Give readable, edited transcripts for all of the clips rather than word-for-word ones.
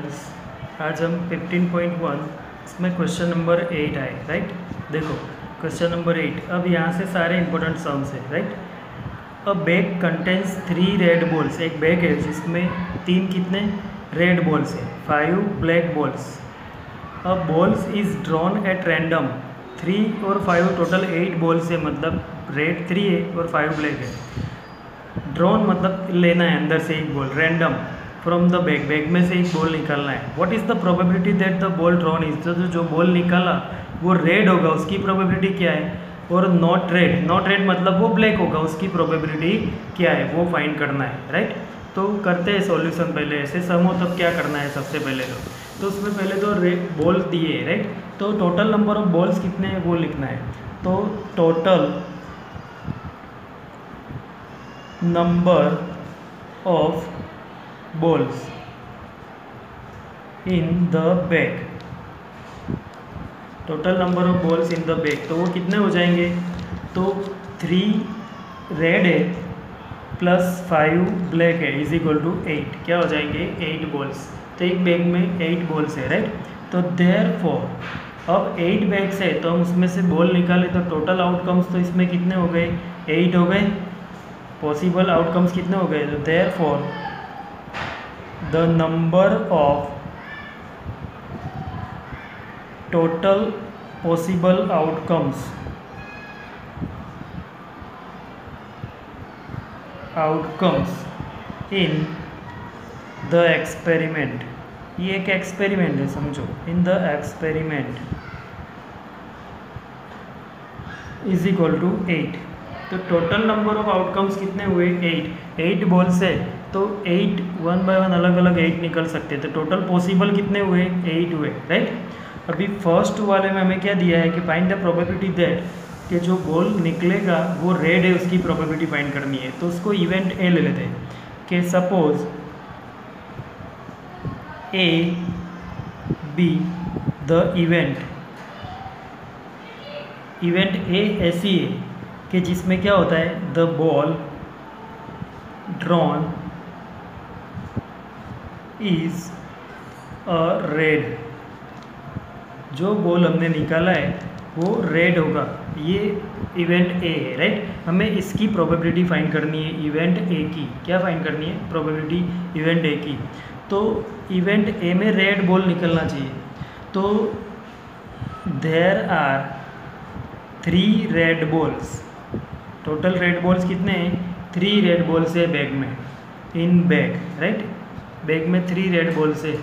Students, आज हम 15.1 इसमें क्वेश्चन नंबर 8 आए, राइट। देखो क्वेश्चन नंबर 8, अब यहाँ से सारे इंपॉर्टेंट सम्स है, राइट। अ बैग कंटेंस 3 रेड बॉल्स, एक बैग है जिसमें 3 कितने रेड बॉल्स है, 5 black balls. A balls is drawn at random, 3 और 5 टोटल 8 बॉल्स है, मतलब रेड 3 है और 5 ब्लैक है। ड्रॉन मतलब लेना है अंदर से एक ball, random from the bag, bag में से एक बॉल निकालना है। What is the probability that the ball drawn is, तो जो बॉल निकाला वो रेड होगा, उसकी प्रोबेबिलिटी क्या है। और नॉट रेड, नॉट रेड मतलब वो ब्लैक होगा, उसकी प्रोबेबिलिटी क्या है वो फाइंड करना है, राइट। तो करते हैं सॉल्यूशन। पहले ऐसे सम हो तब क्या करना है सबसे पहले तो उसमें पहले तो बॉल दिए, राइट। तो टोटल नंबर ऑफ बॉल्स कितने हैं वो लिखना है। तो total number of balls in the bag, total number of balls in the bag, तो वो कितने हो जाएंगे। तो 3 रेड है प्लस 5 ब्लैक है इज इक्वल टू 8, क्या हो जाएंगे 8 बॉल्स। तो एक बैग में 8 बॉल्स है, राइट। तो देयरफॉर अब 8 बैग्स है तो हम उसमें से बॉल निकाले तो टोटल आउटकम्स तो इसमें कितने हो गए 8 हो गए, पॉसिबल आउटकम्स कितने हो गए। तो therefore the number of total possible outcomes in the experiment, ये एक एक्सपेरिमेंट है समझो, in the experiment is equal to 8। तो टोटल नंबर ऑफ आउटकम्स कितने हुए 8 बॉल्स है तो 8 1 बाय 1 अलग अलग 8 निकल सकते हैं। तो टोटल पॉसिबल कितने हुए 8 हुए, राइट। अभी फर्स्ट वाले में हमें क्या दिया है कि फाइंड द प्रोबेबिलिटी दैट, कि जो बॉल निकलेगा वो रेड है उसकी प्रोबेबिलिटी फाइंड करनी है। तो उसको इवेंट ए ले लेते हैं कि suppose A B the event A ऐसी है कि जिसमें क्या होता है the ball drawn is a red, जो बॉल हमने निकाला है वो रेड होगा, ये इवेंट ए है, राइट। हमें इसकी प्रोबेबिलिटी फाइंड करनी है इवेंट ए की, क्या फाइंड करनी है प्रोबेबिलिटी इवेंट ए की। तो इवेंट ए में रेड बॉल निकलना चाहिए। तो there are 3 red balls, total red balls कितने हैं 3 रेड बॉल्स है बैग में, इन बैग, राइट। बैग में 3 रेड बॉल्स है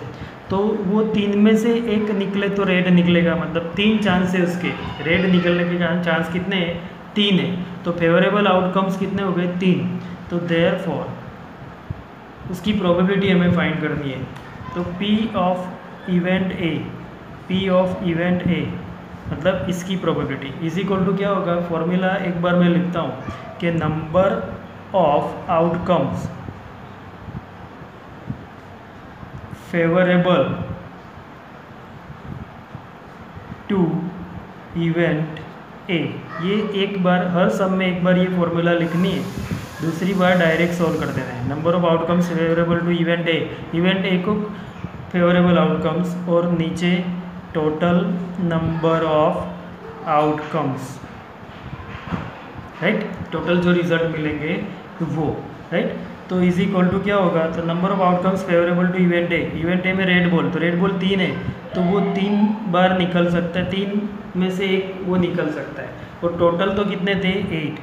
तो वो 3 में से एक निकले तो रेड निकलेगा, मतलब 3 चांस है उसके रेड निकलने के चांस कितने हैं 3 है। तो फेवरेबल आउटकम्स कितने हो गए 3। तो देयरफॉर उसकी प्रोबेबिलिटी हमें फाइंड करनी है। तो P ऑफ इवेंट ए मतलब इसकी प्रोबेबिलिटी इज इक्वल टू क्या होगा, फॉर्मूला एक बार मैं लिखता हूँ कि number of outcomes favourable to event A. ये एक बार हर सब में एक बार ये फॉर्मूला लिखनी है, दूसरी बार डायरेक्ट सॉल्व कर देना है। Number of outcomes favourable to event A को फेवरेबल आउटकम्स और नीचे total number of outcomes, right. Total जो रिजल्ट मिलेंगे वो, राइट। तो इज इक्वल टू क्या होगा, तो number of outcomes favourable to event A में रेड बॉल, तो रेड बॉल 3 है तो वो 3 बार निकल सकता है, 3 में से एक वो निकल सकता है। और टोटल तो कितने थे 8,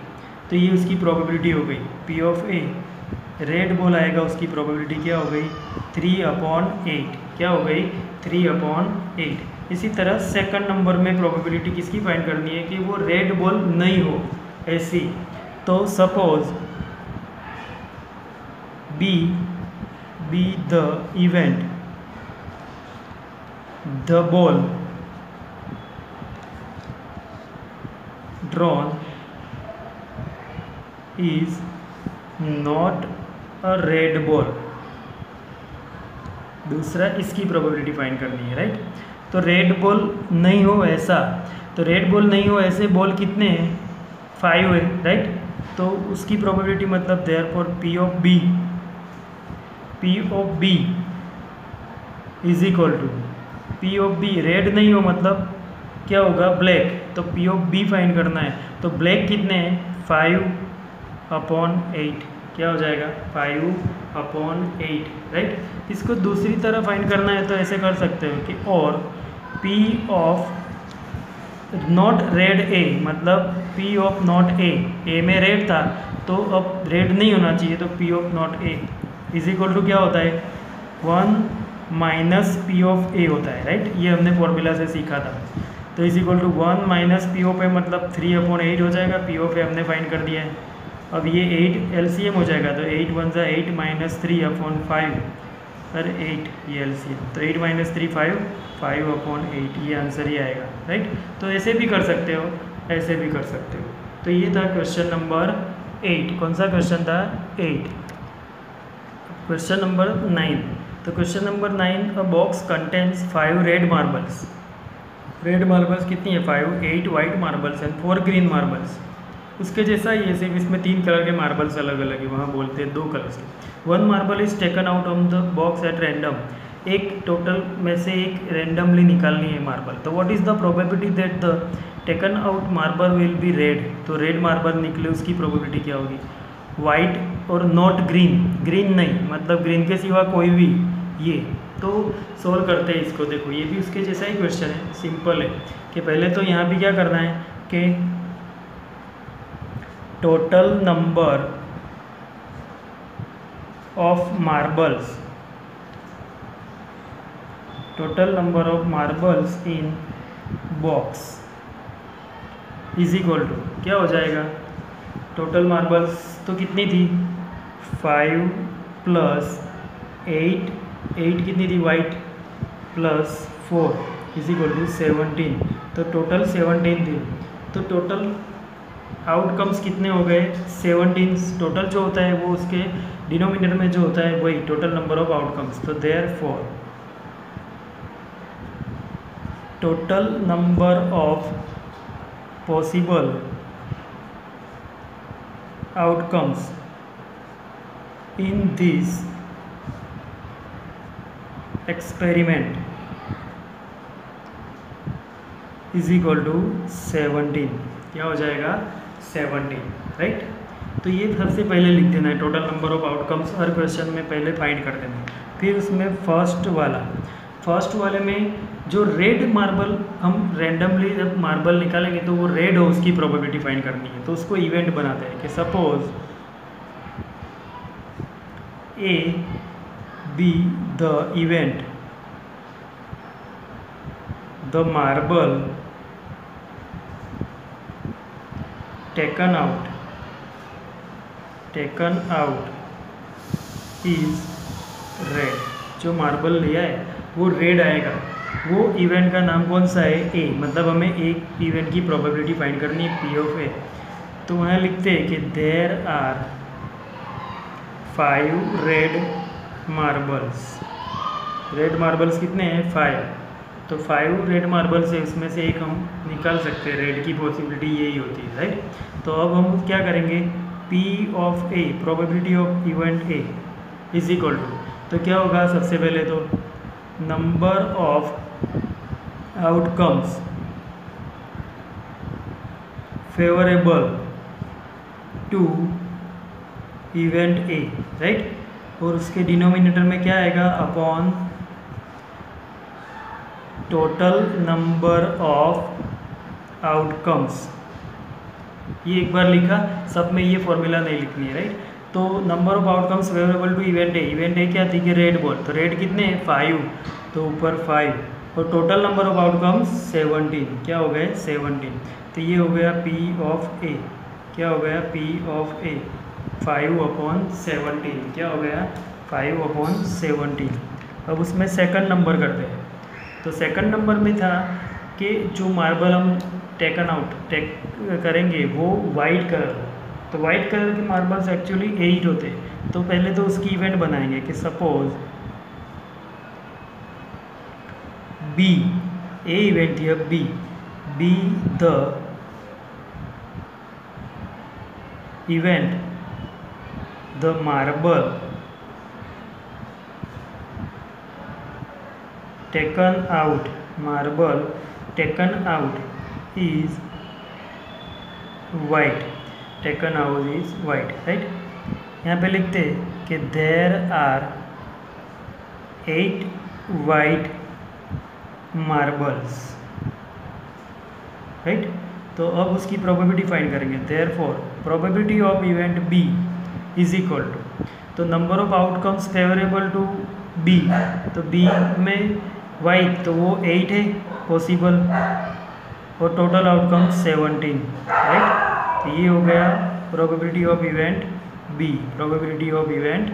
तो ये उसकी प्रोबेबिलिटी हो गई P of A, red ball आएगा उसकी प्रोबेबिलिटी क्या हो गई 3/8, क्या हो गई 3/8। इसी तरह सेकंड नंबर में प्रोबेबिलिटी किसकी फाइंड करनी है कि वो रेड बॉल नहीं हो ऐसी। तो suppose be the event, the ball drawn is not a red ball, दूसरा इसकी प्रोबेबिलिटी फाइंड करनी है, राइट। तो रेड बॉल नहीं हो ऐसा, तो रेड बॉल नहीं हो ऐसे बॉल कितने हैं 5 है, राइट। तो उसकी प्रोबेबिलिटी मतलब therefore P of B is equal to P of B, red नहीं हो मतलब क्या होगा, ब्लैक, तो पी ऑफ बी फाइंड करना है। तो ब्लैक कितने हैं, 5/8, क्या हो जाएगा 5/8, राइट। इसको दूसरी तरफ फाइंड करना है तो ऐसे कर सकते हो कि और पी ऑफ नॉट रेड ए, मतलब पी ऑफ नॉट ए में रेड था तो अब रेड नहीं होना चाहिए, तो P of not A is equal to क्या होता है 1 माइनस पी ऑफ ए होता है, राइट। ये हमने फॉर्मूला से सीखा था। तो is equal to 1 minus P of A मतलब 3/8 हो जाएगा, पी ऑफ ए हमने फाइंड कर दिया है। अब ये 8 एलसीएम हो जाएगा, तो 8 1 ज़ा 8 माइनस 3/5 और 8 ये एलसीएम, तो 8 माइनस 3 5/8 ये आंसर ही आएगा, राइट। तो ऐसे भी कर सकते हो, ऐसे भी कर सकते हो। तो ये था क्वेश्चन नंबर 8। कौन सा क्वेश्चन था, 8। Question number 9। तो क्वेश्चन नंबर 9, अ box contains 5 red marbles. Red marbles कितनी है 5, 8 white marbles and 4 green marbles. उसके जैसा ही है, सिर्फ इसमें 3 कलर के मार्बल्स अलग अलग है, वहाँ बोलते हैं 2 कलर से। 1 marble is taken out of the box at random, एक टोटल में से एक रैंडमली निकालनी है मार्बल। तो what is the probability that the taken out marble will be red, तो रेड मार्बल निकले उसकी प्रोबेबिलिटी क्या होगी। वाइट और नॉट ग्रीन, ग्रीन नहीं मतलब ग्रीन के सिवा कोई भी, ये तो सोल्व करते हैं इसको। देखो ये भी उसके जैसा ही क्वेश्चन है, सिंपल है कि पहले तो यहाँ भी क्या करना है कि total number of marbles, total number of marbles in box is equal to क्या हो जाएगा, टोटल मार्बल्स तो कितनी थी 5 प्लस 8 कितनी थी white plus 4 is equal to 17, तो टोटल 17 थी। तो टोटल आउटकम्स कितने हो गए 17, टोटल जो होता है वो उसके डिनोमिनेटर में जो होता है वही टोटल नंबर ऑफ आउटकम्स। तो therefore total number of possible outcomes in this experiment is equal to 17, क्या हो जाएगा 17, राइट। तो ये सबसे पहले लिख देना है, total number of outcomes her question में पहले फाइंड कर देना है। फिर उसमें फर्स्ट वाले में जो रेड मार्बल हम रैंडमली जब मार्बल निकालेंगे तो वो रेड हो उसकी प्रोबेबिलिटी फाइंड करनी है। तो उसको इवेंट बनाते हैं कि suppose A B the event the marble taken out is red, जो मार्बल लिया है वो रेड आएगा। वो इवेंट का नाम कौन सा है, ए, मतलब हमें एक इवेंट की प्रोबेबिलिटी फाइंड करनी है पी ऑफ ए। तो वहाँ लिखते हैं कि देयर आर 5 रेड मार्बल्स कितने हैं 5, तो 5 रेड मार्बल्स है, उसमें से एक हम निकाल सकते हैं, रेड की पॉसिबिलिटी यही होती है, राइट। तो अब हम क्या करेंगे, P of A, probability of event A is equal to, तो क्या होगा सबसे पहले तो number of outcomes favourable to event A, right. और उसके डिनोमिनेटर में क्या आएगा upon total number of outcomes. ये एक बार लिखा, सब में ये फॉर्मूला नहीं लिखनी है, राइट। तो number of outcomes favourable to event A क्या थी कि रेड बॉल, तो रेड कितने हैं 5, तो ऊपर 5 और टोटल नंबर ऑफ आउटकम्स 17, क्या हो गए 17। तो ये हो गया P ऑफ ए, क्या हो गया P ऑफ ए 5/17, क्या हो गया 5/17। अब उसमें सेकंड नंबर करते हैं। तो सेकंड नंबर में था कि जो मार्बल हम करेंगे वो वाइट कलर, तो वाइट कलर के मार्बल्स एक्चुअली 8 होते हैं। तो पहले तो उसकी इवेंट बनाएंगे कि सपोज बी, ए इवेंट थी, अब B the event the marble taken out, marble taken out is white, taken out is white, right. यहाँ पे लिखते हैं कि there are 8 white marbles, right. तो अब उसकी प्रोबेबिलिटी फाइंड करेंगे। Therefore probability of event B is equal to, तो number of outcomes favourable to B, तो बी में वाइट तो वो 8 है पॉसिबल, और टोटल आउटकम 17, राइट। तो ये हो गया probability of event B, probability of event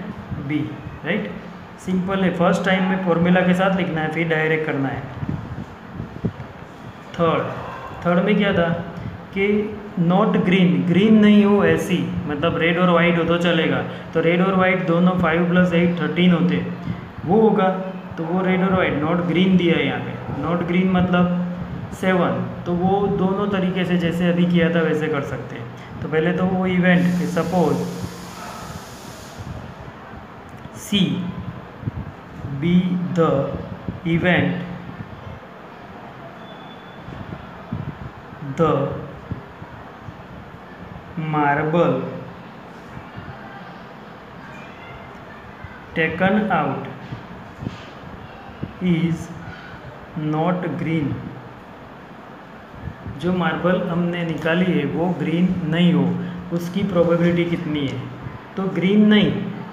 B, right. Simple है, फर्स्ट टाइम में फॉर्मूला के साथ लिखना है, फिर डायरेक्ट करना है। थर्ड में क्या था कि नॉट ग्रीन, ग्रीन नहीं हो ऐसी, मतलब रेड और वाइट हो तो चलेगा, तो रेड और वाइट दोनों 5 + 8 13 होते, वो होगा, तो वो रेड और वाइट, नॉट ग्रीन दिया है यहाँ पे, नॉट ग्रीन मतलब 7, तो वो दोनों तरीके से जैसे अभी किया था वैसे कर सकते हैं। तो पहले तो वो event, suppose C be the event the marble taken out is not green, जो मार्बल हमने निकाली है वो ग्रीन नहीं हो, उसकी प्रोबेबिलिटी कितनी है। तो ग्रीन नहीं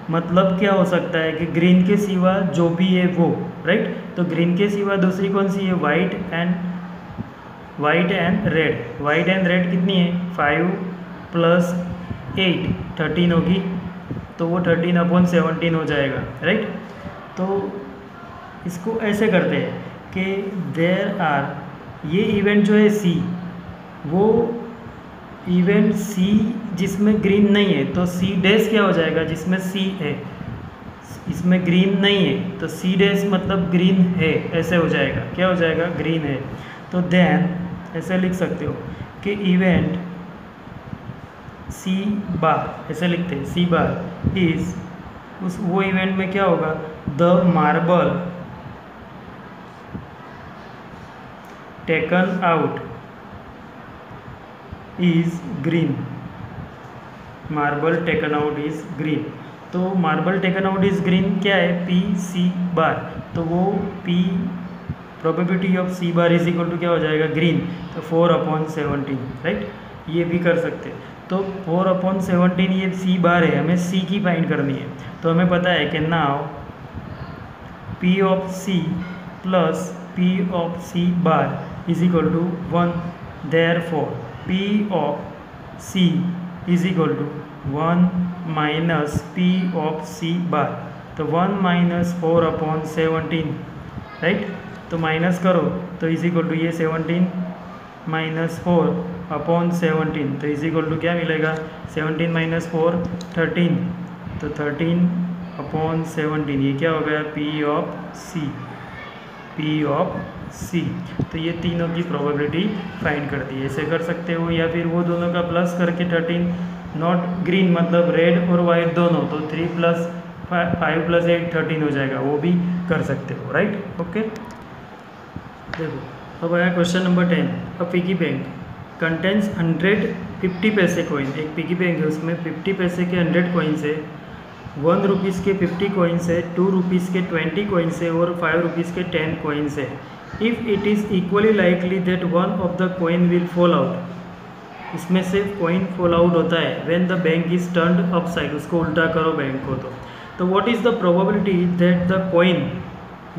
मतलब क्या हो सकता है कि ग्रीन के सिवा जो भी है वो, राइट। तो ग्रीन के सिवा दूसरी कौन सी है, white and red, white and red कितनी है, 5 + 8 13 होगी, तो वो 13/17 हो जाएगा, राइट। तो इसको ऐसे करते हैं कि देयर आर, ये इवेंट जो है सी, वो इवेंट सी जिसमें ग्रीन नहीं है, तो सी डैश क्या हो जाएगा, जिसमें सी है, इसमें ग्रीन नहीं है, तो सी डैश मतलब ग्रीन है, ऐसे हो जाएगा, क्या हो जाएगा, ग्रीन है। तो देन ऐसे लिख सकते हो कि इवेंट सी बार, ऐसे लिखते हैं, सी बार इज, उस वो इवेंट में क्या होगा, the marble taken out is green, marble taken out is green. तो marble taken out is green क्या है, पी सी बार, तो वो P probability of C bar is equal to क्या हो जाएगा, ग्रीन, तो 4/17, राइट। ये भी कर सकते हैं। तो 4/17 ये सी बार है, हमें सी की फाइंड करनी है, तो हमें पता है कि now P of C plus P of C bar is equal to 1, therefore P of C is equal to 1 minus P of C bar, तो 1 - 4/17, राइट। तो माइनस करो तो इज इक्वल टू ये 17 - 4/17, तो इज इक्वल टू क्या मिलेगा, 17 - 4 13, तो 13/17, ये क्या हो गया, P of C, P of C. तो ये तीनों की प्रोबेबिलिटी फाइंड कर दी, ऐसे कर सकते हो, या फिर वो दोनों का प्लस करके 13 नॉट ग्रीन मतलब रेड और वाइट दोनों, तो 3 + 5 + 8 13 हो जाएगा, वो भी कर सकते हो, राइट। ओके, देखो अब आया क्वेश्चन नंबर 10। अ पिगी बैंक कंटेंस 100 50 पैसे कॉइन, एक पिगी बैंक है, उसमें 50 पैसे के 100 कॉइन्स है, 1 रुपीज़ के 50 कॉइन्स है, 2 रुपीज़ के 20 कॉइन्स है, और 5 रुपीज़ के 10 कॉइन्स है। If it is equally likely that one of the coin will fall out, इसमें से कॉइन फॉल आउट होता है when the bank is turned upside, उसको उल्टा करो बैंक को, तो what is the probability that the coin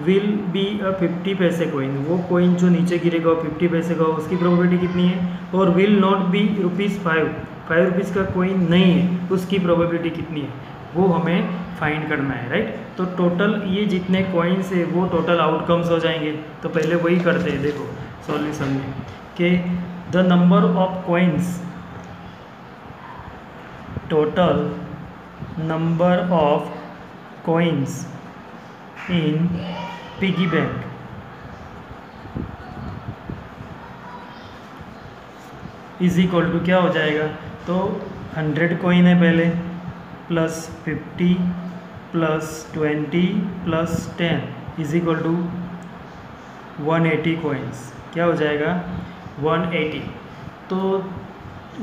will be a 50 पैसे कॉइन, वो कॉइन जो नीचे गिरेगा वो 50 पैसे का, उसकी प्रोबेबिलिटी कितनी है, और विल नॉट बी ₹5 रुपीज़ का कॉइन नहीं है, उसकी प्रोबेबिलिटी कितनी है, वो हमें फाइंड करना है, राइट। तो टोटल ये जितने कॉइन्स है वो टोटल आउटकम्स हो जाएंगे, तो पहले वही करते हैं। देखो सॉल्यूशन में कि the number of coins, total number of coins in piggy bank is equal to क्या हो जाएगा, तो 100 कॉइन है पहले, plus 50 plus 20 plus 10 is equal to 180 coins. क्या हो जाएगा 180। तो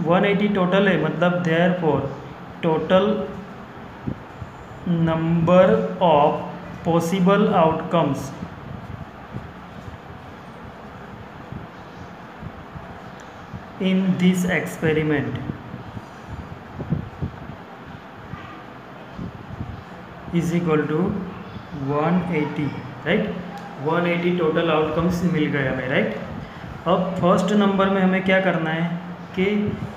180 टोटल है, मतलब therefore total number of possible outcomes in this experiment is equal to 180, right. 180 total outcomes मिल गए हमें, राइट। अब फर्स्ट नंबर में हमें क्या करना है कि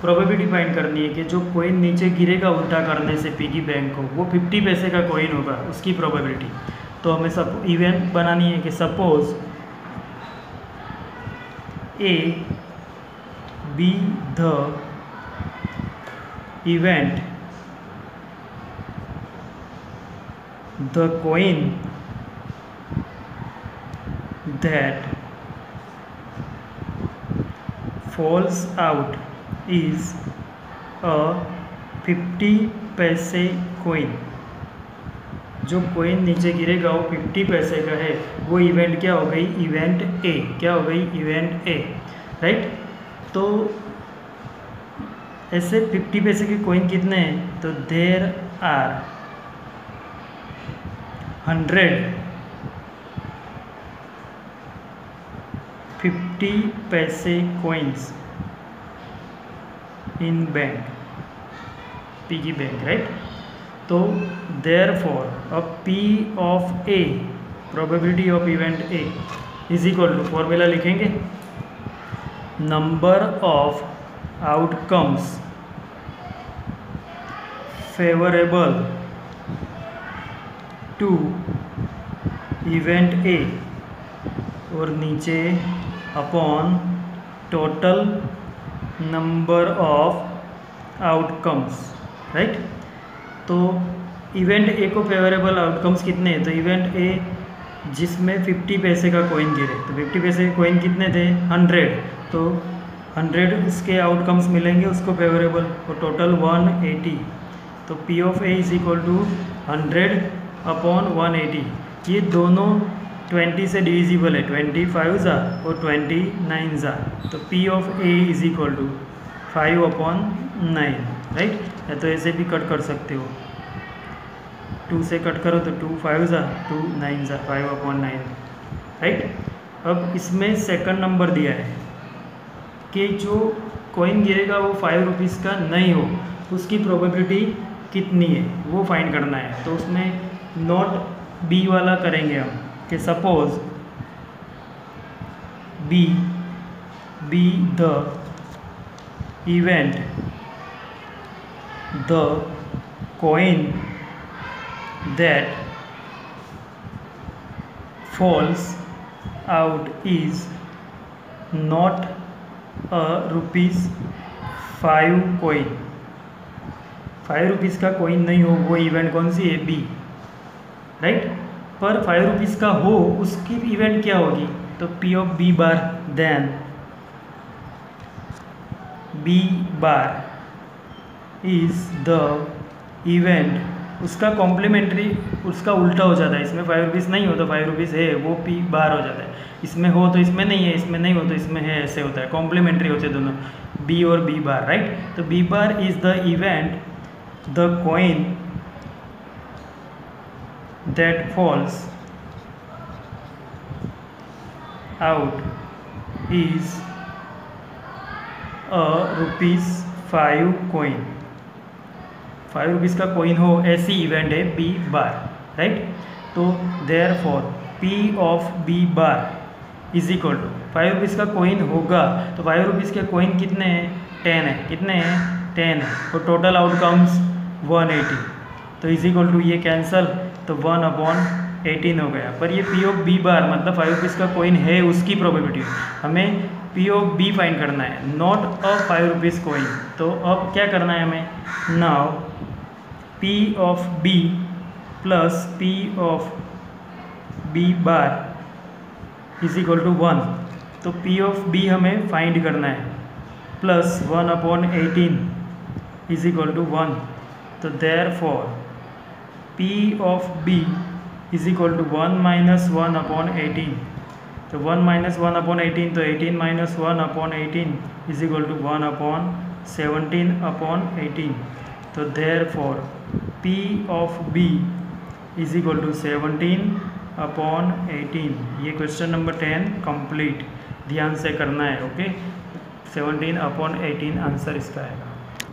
प्रोबेबिलिटी फाइंड करनी है कि जो कोइन नीचे गिरेगा उल्टा करने से पिगी बैंक को, वो 50 पैसे का कोइन होगा, उसकी प्रोबेबिलिटी। तो हमें सब इवेंट बनानी है कि suppose A be the event the coin that falls out is a 50 पैसे कोइन। जो कोइन नीचे गिरेगा वो 50 पैसे का है, वो इवेंट क्या हो गई, इवेंट ए। क्या हो गई, इवेंट ए, राइट। तो ऐसे 50 पैसे के कोइन कितने हैं, तो देर आर 150 पैसे coins in bank, piggy bank, right. तो देयरफॉर अब P of A, probability of event A is equal to, formula लिखेंगे, number of outcomes favourable to event A, और नीचे upon total number of outcomes, right. तो event A को favourable outcomes कितने हैं, तो इवेंट ए जिसमें 50 पैसे का कोइन गिरे, तो 50 पैसे के कोइन कितने थे, 100। तो 100 उसके आउटकम्स मिलेंगे उसको फेवरेबल, और टोटल 180। तो P of A is equal to 100 upon 180। ये दोनों 20 से डिविजिबल है, 25 जा और 29 जा। तो P of A is equal to 5 upon 9, right. या तो ऐसे भी कट कर सकते हो, 2 से कट करो तो 2 5 जा, 2 9 जा, 5 अपॉन 9, राइट। अब इसमें सेकंड नंबर दिया है कि जो कॉइन गिरेगा वो 5 रुपीज़ का नहीं हो, उसकी प्रोबेबिलिटी कितनी है वो फाइंड करना है। तो उसमें नॉट बी वाला करेंगे हम कि suppose be the event the coin that falls out is not ₹5 coin, 5 rupees का कोइन नहीं हो, वो इवेंट कौन सी है, बी, राइट। पर 5 रुपीज़ का हो उसकी इवेंट क्या होगी, तो P of B bar, then B bar is the event, उसका कॉम्प्लीमेंट्री उसका उल्टा हो जाता है। इसमें 5 रुपीज़ नहीं हो तो 5 रुपीज़ है, वो P बार हो जाता है। इसमें हो तो इसमें नहीं है, इसमें नहीं हो तो इसमें है, ऐसे होता है, कॉम्प्लीमेंट्री होते हैं दोनों, बी और बी बार, राइट। तो B bar is the event the coin that falls out is ₹5 coin, 5 rupees का कोइन हो, ऐसी इवेंट है बी बार, राइट। तो therefore P of B bar is equal to, 5 rupees का coin होगा तो 5 rupees के कोइन कितने हैं, 10 है, कितने हैं, 10 है, और टोटल आउटकम्स 180। तो इज इक्वल टू ये कैंसल, तो 1 अपॉन 18 हो गया। पर ये P ऑफ बी बार मतलब 5 रुपीज़ का कोइन है उसकी प्रोबेबिलिटी, हमें P ऑफ बी फाइंड करना है, नॉट अ 5 रुपीज़ कोइन। तो अब क्या करना है हमें, now P of B plus P of B bar is equal to 1। तो P ऑफ बी हमें फाइंड करना है, plus 1 upon 18 is equal to 1। तो therefore P of B is equal to 1 minus 1 upon 18। तो 1 माइनस 1/18, तो 18 minus 1/18 is equal to 1/17/18। तो therefore P of B is equal to 17/18। ये question number 10 complete ध्यान से करना है। ओके, 17/18 आंसर इसका आएगा।